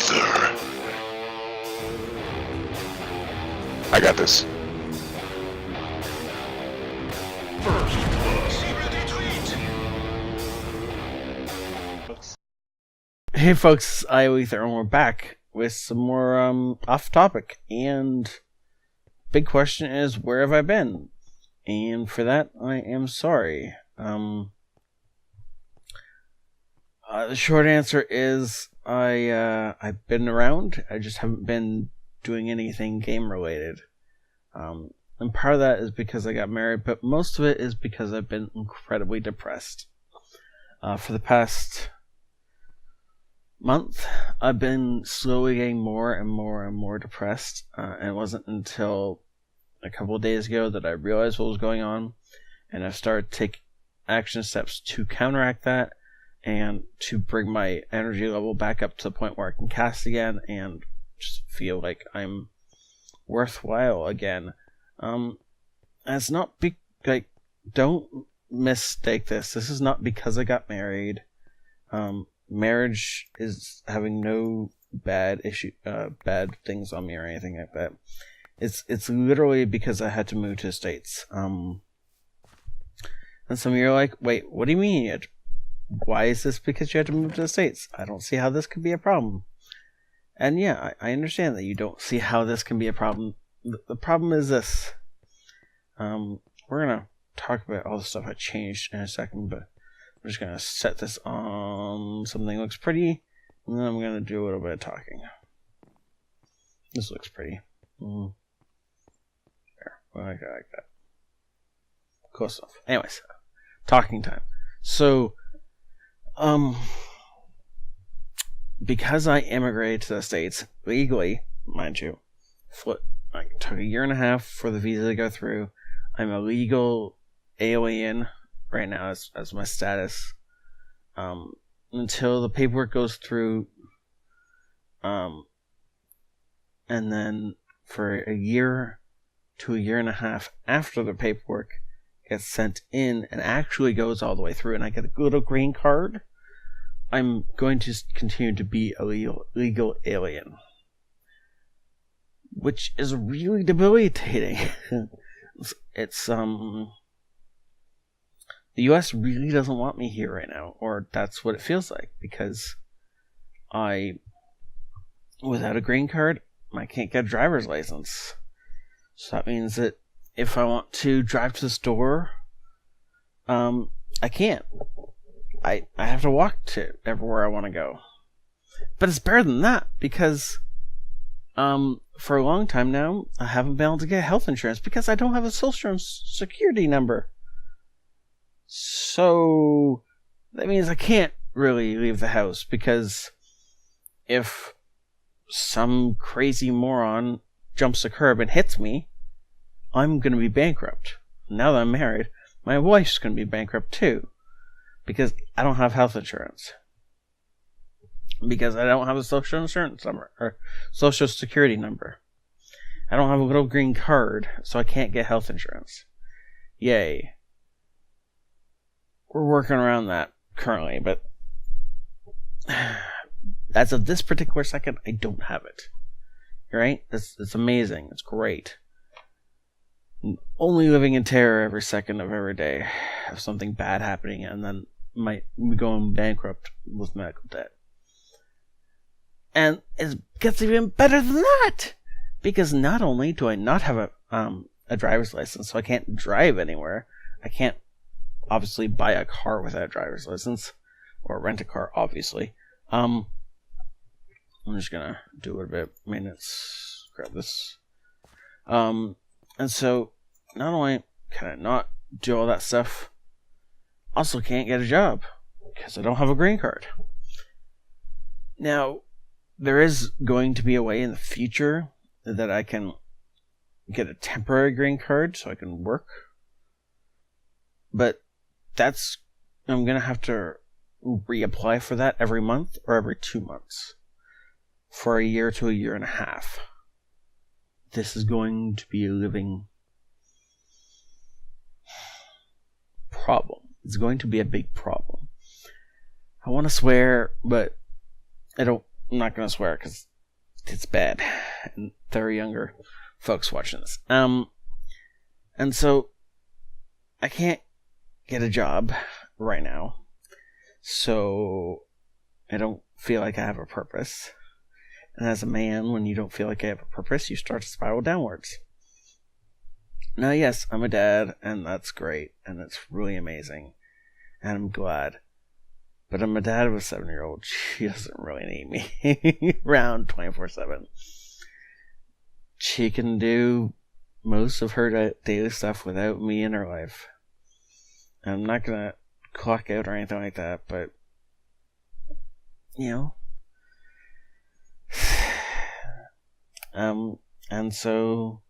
ioEther. I got this. Hey folks, ioEther, and we're back with some more off topic. And big question is, where have I been? And for that, I am sorry. The short answer is I've been around. I just haven't been doing anything game related. And part of that is because I got married, but most of it is because I've been incredibly depressed. For the past month, I've been slowly getting more and more and more depressed, and it wasn't until a couple of days ago that I realized what was going on, and I started to take action steps to counteract that and to bring my energy level back up to the point where I can cast again and just feel like I'm worthwhile again. And it's not don't mistake this. This is not because I got married. Marriage is having no bad things on me or anything like that. It's literally because I had to move to the States. And some of you are like, wait, what do you mean? Why is this because you had to move to the States? I don't see how this could be a problem. And yeah, I understand that you don't see how this can be a problem. The problem is this. We're gonna talk about all the stuff I changed in a second, but I'm just going to set this on something that looks pretty, and then I'm going to do a little bit of talking. This looks pretty. There. I like that. Cool stuff. Anyways, talking time. So, because I immigrated to the States, legally, mind you, it took a year and a half for the visa to go through. I'm a legal alien right now as my status, until the paperwork goes through, and then for a year to a year and a half after the paperwork gets sent in and actually goes all the way through and I get a little green card, I'm going to continue to be a legal alien, which is really debilitating. It's the US really doesn't want me here right now, or that's what it feels like, because without a green card, I can't get a driver's license. So that means that if I want to drive to the store, I can't. I have to walk to everywhere I want to go. But it's better than that, because for a long time now, I haven't been able to get health insurance because I don't have a social security number. So that means I can't really leave the house, because if some crazy moron jumps the curb and hits me, I'm going to be bankrupt. Now that I'm married, my wife's going to be bankrupt too, because I don't have health insurance. Because I don't have a social insurance number, or social security number. I don't have a little green card, so I can't get health insurance. Yay. We're working around that currently, but as of this particular second, I don't have it. Right? It's amazing. It's great. I'm only living in terror every second of every day of something bad happening, and then might be going bankrupt with medical debt. And it gets even better than that, because not only do I not have a driver's license, so I can't drive anywhere. I can't obviously buy a car without a driver's license, or rent a car, obviously. I'm just gonna do a little bit of maintenance. Grab this. And so, not only can I not do all that stuff, also can't get a job because I don't have a green card. Now, there is going to be a way in the future that I can get a temporary green card so I can work, but I'm going to have to reapply for that every month or every 2 months for a year to a year and a half. This is going to be a living problem. It's going to be a big problem. I want to swear, but I don't I'm not gonna swear because it's bad, and there are younger folks watching this. And so I can't get a job right now, so I don't feel like I have a purpose. And as a man, when you don't feel like I have a purpose, you start to spiral downwards. Now, yes, I'm a dad, and that's great, and it's really amazing, and I'm glad. But I'm a dad of a 7-year-old. She doesn't really need me around 24/7. She can do most of her daily stuff without me in her life. I'm not gonna clock out or anything like that, but and so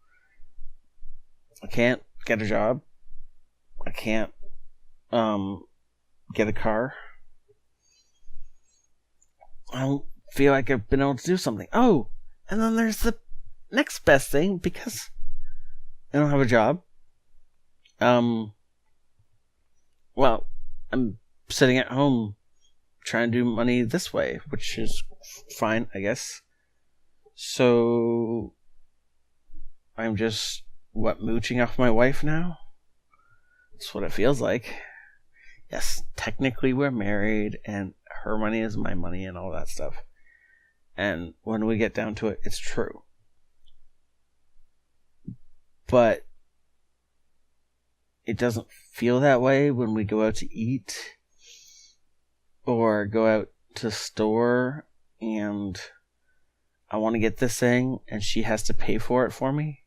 I can't get a job. I can't get a car. I don't feel like I've been able to do something. Oh, and then there's the next best thing, because I don't have a job. Well, I'm sitting at home trying to do money this way, which is fine, I guess. So I'm just, mooching off my wife now? That's what it feels like. Yes, technically we're married, and her money is my money and all that stuff. And when we get down to it, it's true. But it doesn't feel that way when we go out to eat or go out to the store and I want to get this thing and she has to pay for it for me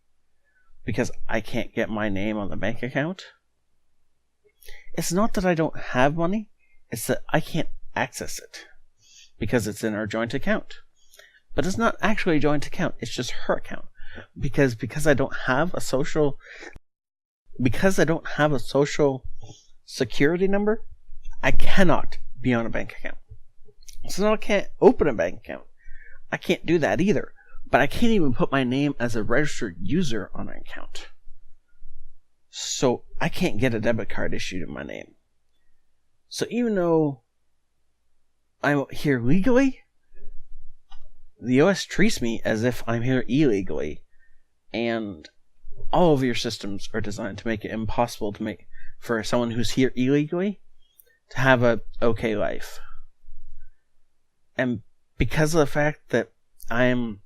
because I can't get my name on the bank account. It's not that I don't have money, it's that I can't access it because it's in our joint account. But it's not actually a joint account, it's just her account. Because I don't have a social security number, I cannot be on a bank account. So now I can't open a bank account. I can't do that either. But I can't even put my name as a registered user on an account. So I can't get a debit card issued in my name. So even though I'm here legally, the US treats me as if I'm here illegally. And all of your systems are designed to make it impossible for someone who's here illegally to have a okay life. And because of the fact that I'm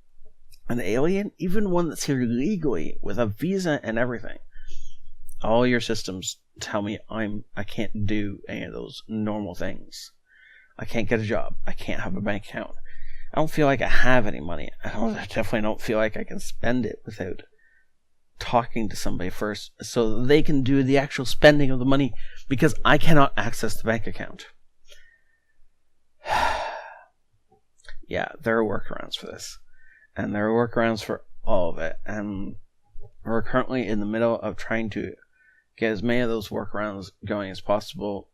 an alien, even one that's here legally with a visa and everything, all your systems tell me I can't do any of those normal things. I can't get a job. I can't have a bank account. I don't feel like I have any money. I definitely don't feel like I can spend it without talking to somebody first so they can do the actual spending of the money because I cannot access the bank account. Yeah, there are workarounds for this. And there are workarounds for all of it. And we're currently in the middle of trying to get as many of those workarounds going as possible.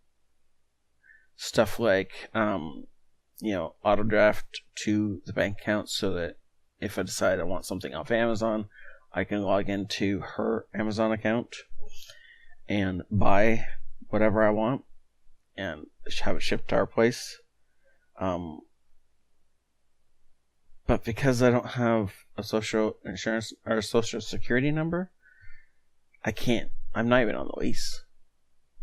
Stuff like, auto draft to the bank account so that if I decide I want something off Amazon, I can log into her Amazon account and buy whatever I want and have it shipped to our place. But because I don't have a social insurance or a social security number, I'm not even on the lease.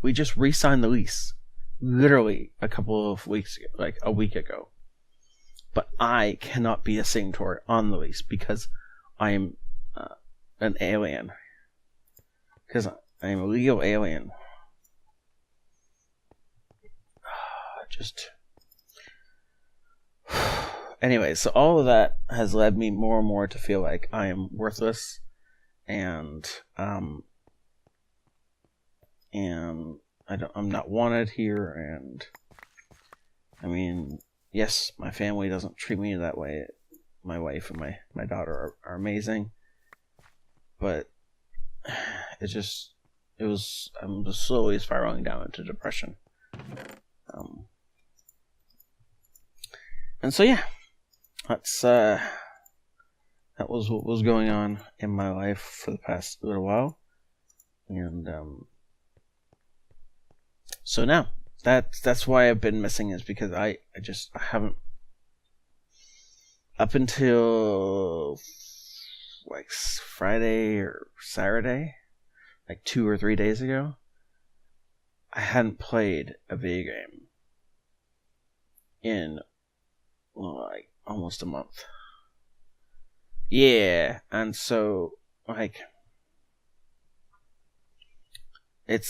We just re-signed the lease literally a couple of weeks ago, like a week ago. But I cannot be a signatory on the lease because I am an alien. Because I am a legal alien. Anyway, so all of that has led me more and more to feel like I am worthless, and I'm not wanted here. And I mean, yes, my family doesn't treat me that way. My wife and my daughter are amazing, but I'm just slowly spiraling down into depression. And so yeah. That was what was going on in my life for the past little while. And so now that's why I've been missing, is because I haven't up until like Friday or Saturday, like 2 or 3 days ago, I hadn't played a video game in like almost a month. Yeah, and so like it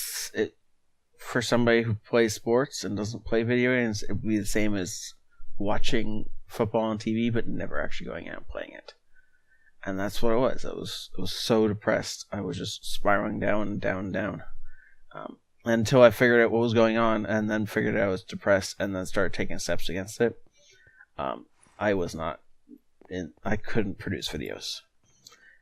for somebody who plays sports and doesn't play video games, it would be the same as watching football on TV but never actually going out and playing it. And that's what it was. I was so depressed. I was just spiraling down and down and down. Until I figured out what was going on, and then figured out I was depressed, and then started taking steps against it. I was not I couldn't produce videos.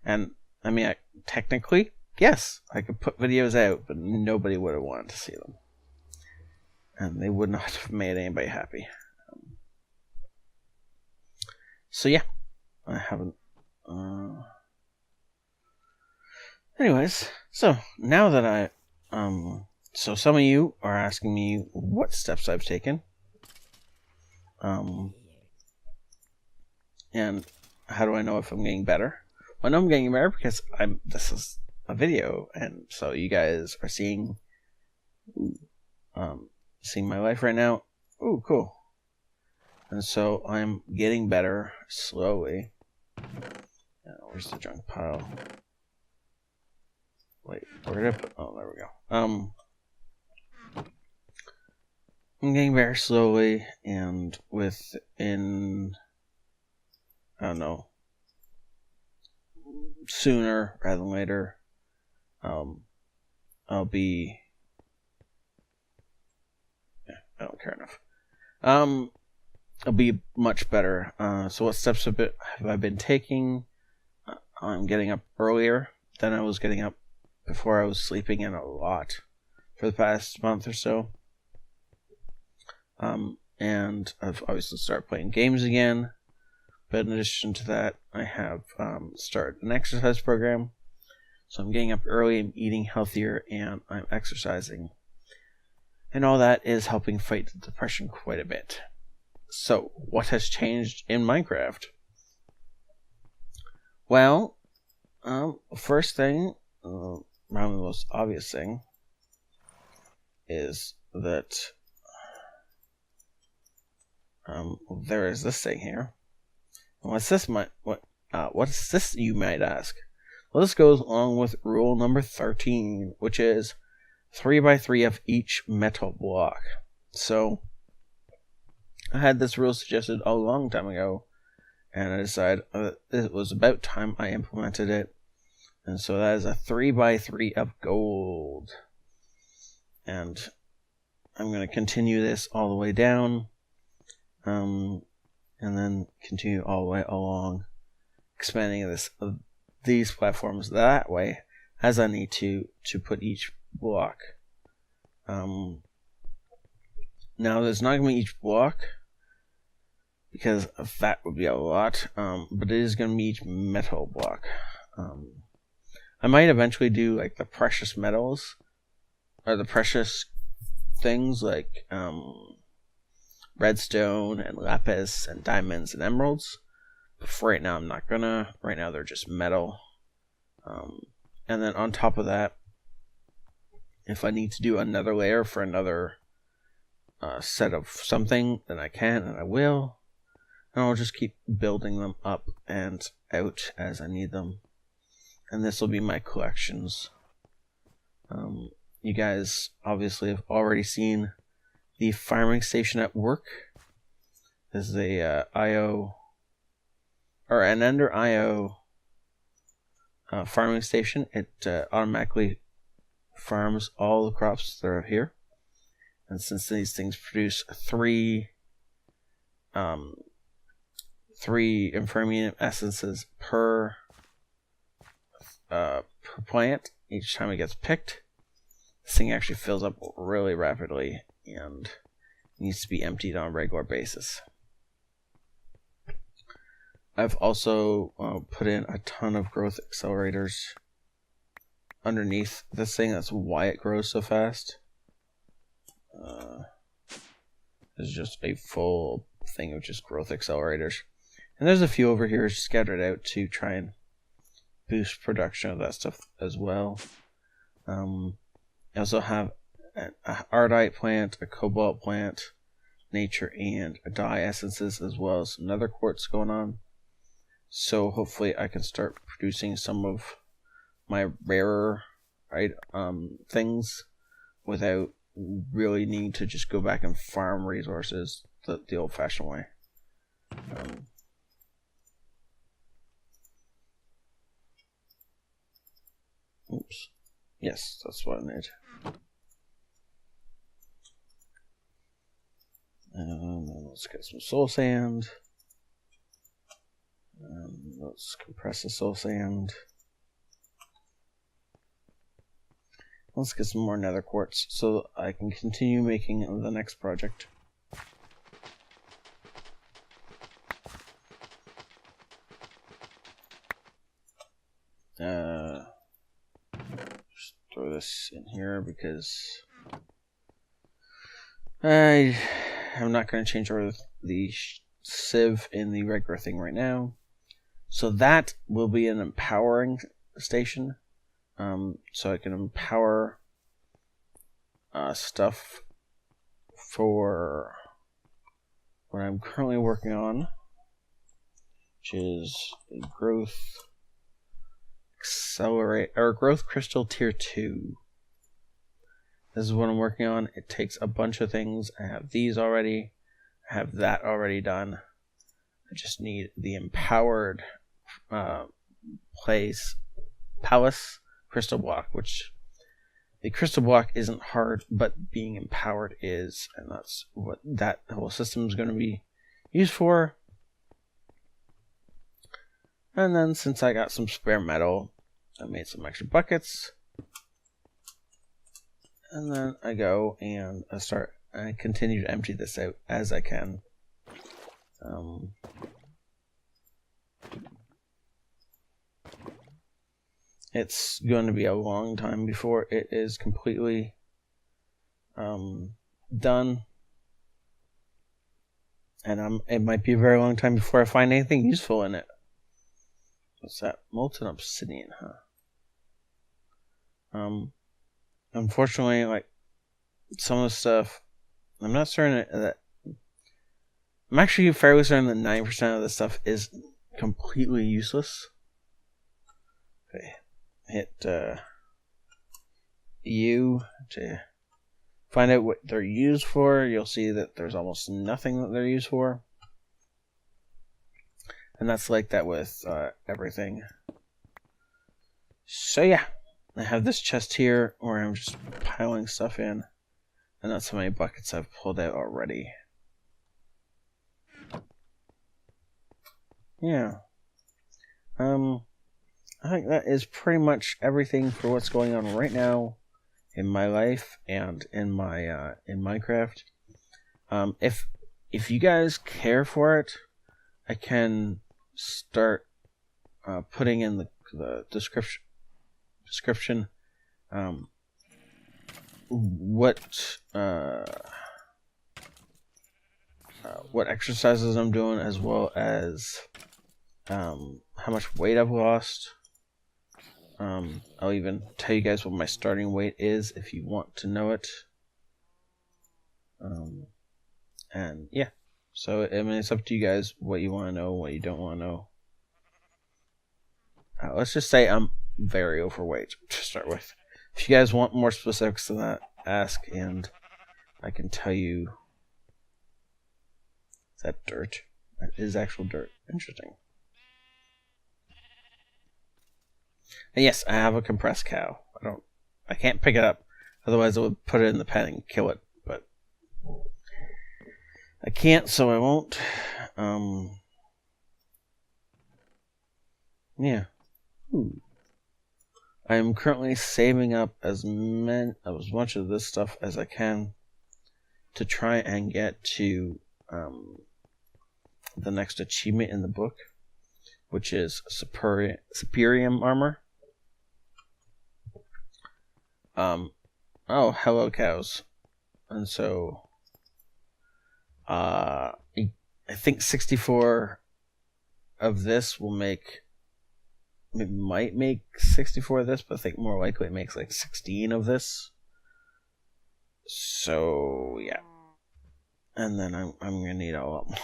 And I mean, technically, yes, I could put videos out, but nobody would have wanted to see them. And they would not have made anybody happy. So yeah, I haven't. Anyways, so now that so some of you are asking me what steps I've taken. And how do I know if I'm getting better? Well, I know I'm getting better because this is a video, and so you guys are seeing my life right now. Ooh, cool. And so I'm getting better slowly. Where's the junk pile? Wait, where did I put? Oh, there we go. I'm getting better slowly, and within, I don't know, sooner rather than later, I'll be. Yeah, I don't care enough. I'll be much better. So what steps have I been taking? I'm getting up earlier than I was getting up before. I was sleeping in a lot for the past month or so. And I've obviously started playing games again. But in addition to that, I have started an exercise program. So I'm getting up early, I'm eating healthier, and I'm exercising. And all that is helping fight the depression quite a bit. So, what has changed in Minecraft? Well, first thing, probably the most obvious thing, is that there is this thing here. What's this? What's this? You might ask. Well, this goes along with rule number 13, which is 3x3 of each metal block. So, I had this rule suggested a long time ago, and I decided it was about time I implemented it. And so that is a 3x3 of gold. And I'm going to continue this all the way down, and then continue all the way along, expanding these platforms that way as I need to put each block. Now there's not going to be each block, because that would be a lot, but it is going to be each metal block. I might eventually do like the precious metals, or the precious things like redstone and lapis and diamonds and emeralds. But for right now, I'm not gonna. Right now, they're just metal. And then on top of that, if I need to do another layer for another set of something, then I can and I will. And I'll just keep building them up and out as I need them. And this will be my collections. You guys obviously have already seen the farming station at work. This is a an Ender IO farming station. It automatically farms all the crops that are here. And since these things produce three Infermium essences per plant each time it gets picked, this thing actually fills up really rapidly and needs to be emptied on a regular basis. I've also put in a ton of growth accelerators underneath this thing. That's why it grows so fast. It's just a full thing of just growth accelerators. And there's a few over here scattered out to try and boost production of that stuff as well. I also have an ardite plant, a cobalt plant, nature, and a dye essences, as well as another quartz going on. So hopefully I can start producing some of my rarer things without really needing to just go back and farm resources the old-fashioned way. Oops. Yes, that's what I need. Let's get some soul sand. Let's compress the soul sand. Let's get some more nether quartz so I can continue making the next project. Just throw this in here because I'm not going to change over the sieve in the regular thing right now. So that will be an empowering station. So I can empower stuff for what I'm currently working on, which is a growth crystal tier 2. This is what I'm working on. It takes a bunch of things. I have these already. I have that already done. I just need the empowered palace crystal block, which the crystal block isn't hard, but being empowered is, and that's what that whole system is going to be used for. And then since I got some spare metal, I made some extra buckets. And then I go and I continue to empty this out as I can. It's going to be a long time before it is completely done. And it might be a very long time before I find anything useful in it. What's that? Molten obsidian, huh? Unfortunately, like some of the stuff, I'm not certain that. I'm actually fairly certain that 9% of the stuff is completely useless. Okay, hit U to find out what they're used for. You'll see that there's almost nothing that they're used for. And that's like that with everything. So yeah, I have this chest here where I'm just piling stuff in. And that's how many buckets I've pulled out already. Yeah. I think that is pretty much everything for what's going on right now in my life and in my in Minecraft. If you guys care for it, I can start putting in the description what exercises I'm doing, as well as how much weight I've lost. I'll even tell you guys what my starting weight is if you want to know it. And yeah, so I mean, it's up to you guys what you want to know, what you don't want to know. Let's just say I'm very overweight to start with. If you guys want more specifics than that, ask and I can tell you. Is that dirt? That is actual dirt. Interesting. And yes, I have a compressed cow. I can't pick it up, otherwise I would put it in the pen and kill it. But I can't, so I won't. Yeah. Ooh. I am currently saving up as much of this stuff as I can to try and get to the next achievement in the book, which is Superium armor. Oh, hello cows. And so I think 64 of this will make... It might make 64 of this, but I think more likely it makes like 16 of this. So, yeah. And then I'm going to need a lot more.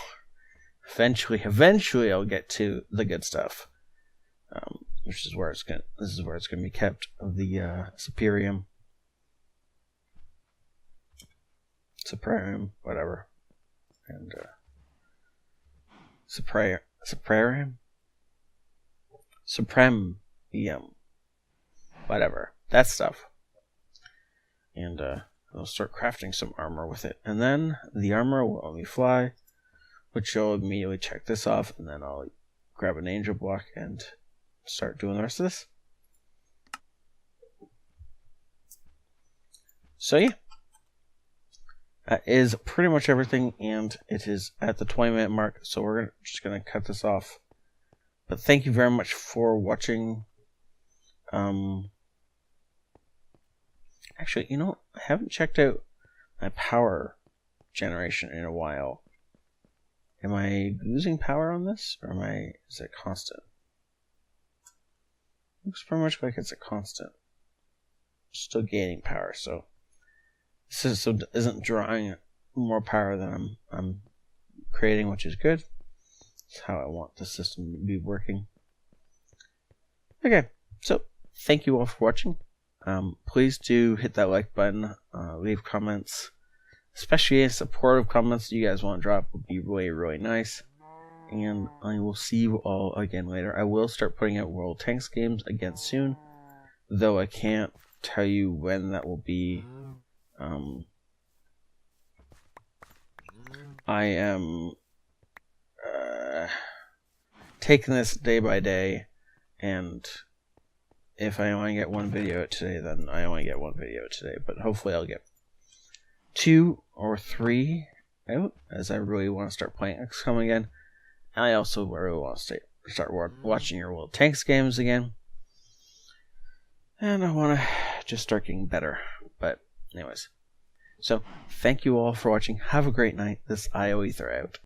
Eventually I'll get to the good stuff. Which is where it's going to... This is where it's going to be kept. Of the Superium. Supreme, whatever. And, Supreme? Supremium. Whatever. That stuff. And, I'll start crafting some armor with it. And then the armor will let me fly, which will immediately check this off, and then I'll grab an angel block and start doing the rest of this. So yeah. That is pretty much everything, and it is at the 20-minute mark, so we're just going to cut this off. But thank you very much for watching. Actually, you know, I haven't checked out my power generation in a while. Am I losing power on this, or is it constant? Looks pretty much like it's a constant. Still gaining power, so this isn't drawing more power than I'm creating, which is good. That's how I want the system to be working. Okay, so thank you all for watching. Please do hit that like button, leave comments, especially any supportive comments you guys want to drop would be really, really nice. And I will see you all again later. I will start putting out World Tanks games again soon, though I can't tell you when that will be. I am taking this day by day, and if I only get one video out today, then I only get one video today. But hopefully I'll get 2 or 3 out, as I really want to start playing XCOM again. I also really want to start watching your World Tanks games again. And I want to just start getting better. But anyways. So, thank you all for watching. Have a great night. This ioEther out.